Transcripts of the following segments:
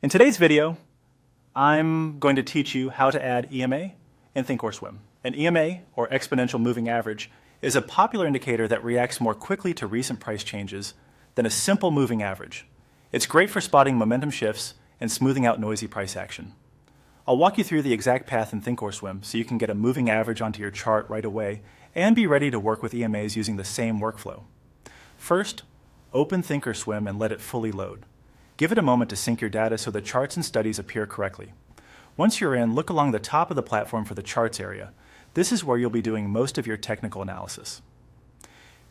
In today's video, I'm going to teach you how to add EMA in Thinkorswim. An EMA, or exponential moving average, is a popular indicator that reacts more quickly to recent price changes than a simple moving average. It's great for spotting momentum shifts and smoothing out noisy price action. I'll walk you through the exact path in Thinkorswim so you can get a moving average onto your chart right away and be ready to work with EMAs using the same workflow. First, open Thinkorswim and let it fully load. Give it a moment to sync your data so the charts and studies appear correctly. Once you're in, look along the top of the platform for the charts area. This is where you'll be doing most of your technical analysis.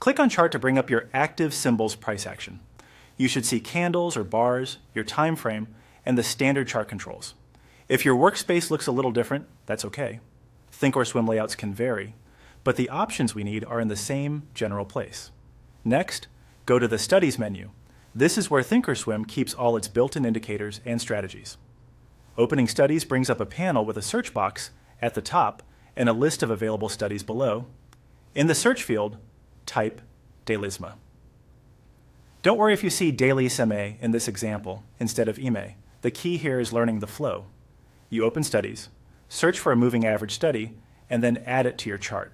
Click on Chart to bring up your active symbols price action. You should see candles or bars, your time frame, and the standard chart controls. If your workspace looks a little different, that's okay. Thinkorswim layouts can vary, but the options we need are in the same general place. Next, go to the Studies menu. This is where Thinkorswim keeps all its built-in indicators and strategies. Opening Studies brings up a panel with a search box at the top and a list of available studies below. In the search field, type Dailysma. Don't worry if you see Dailysma in this example instead of EMA. The key here is learning the flow. You open Studies, search for a moving average study, and then add it to your chart.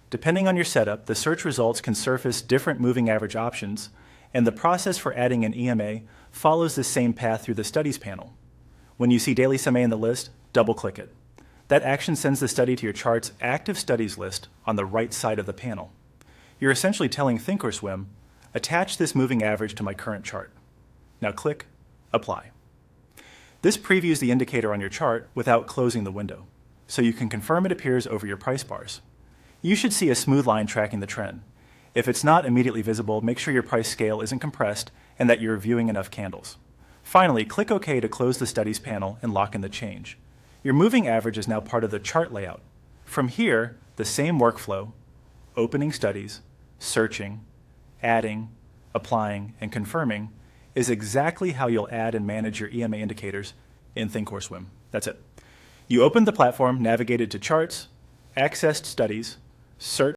Depending on your setup, the search results can surface different moving average options, and the process for adding an EMA follows the same path through the Studies panel. When you see Dailysma in the list, double-click it. That action sends the study to your chart's active studies list on the right side of the panel. You're essentially telling Thinkorswim, attach this moving average to my current chart. Now click Apply. This previews the indicator on your chart without closing the window, so you can confirm it appears over your price bars. You should see a smooth line tracking the trend. If it's not immediately visible, make sure your price scale isn't compressed and that you're viewing enough candles. Finally, click OK to close the Studies panel and lock in the change. Your moving average is now part of the chart layout. From here, the same workflow, opening studies, searching, adding, applying, and confirming, is exactly how you'll add and manage your EMA indicators in Thinkorswim. That's it. You opened the platform, navigated to charts, accessed studies, search,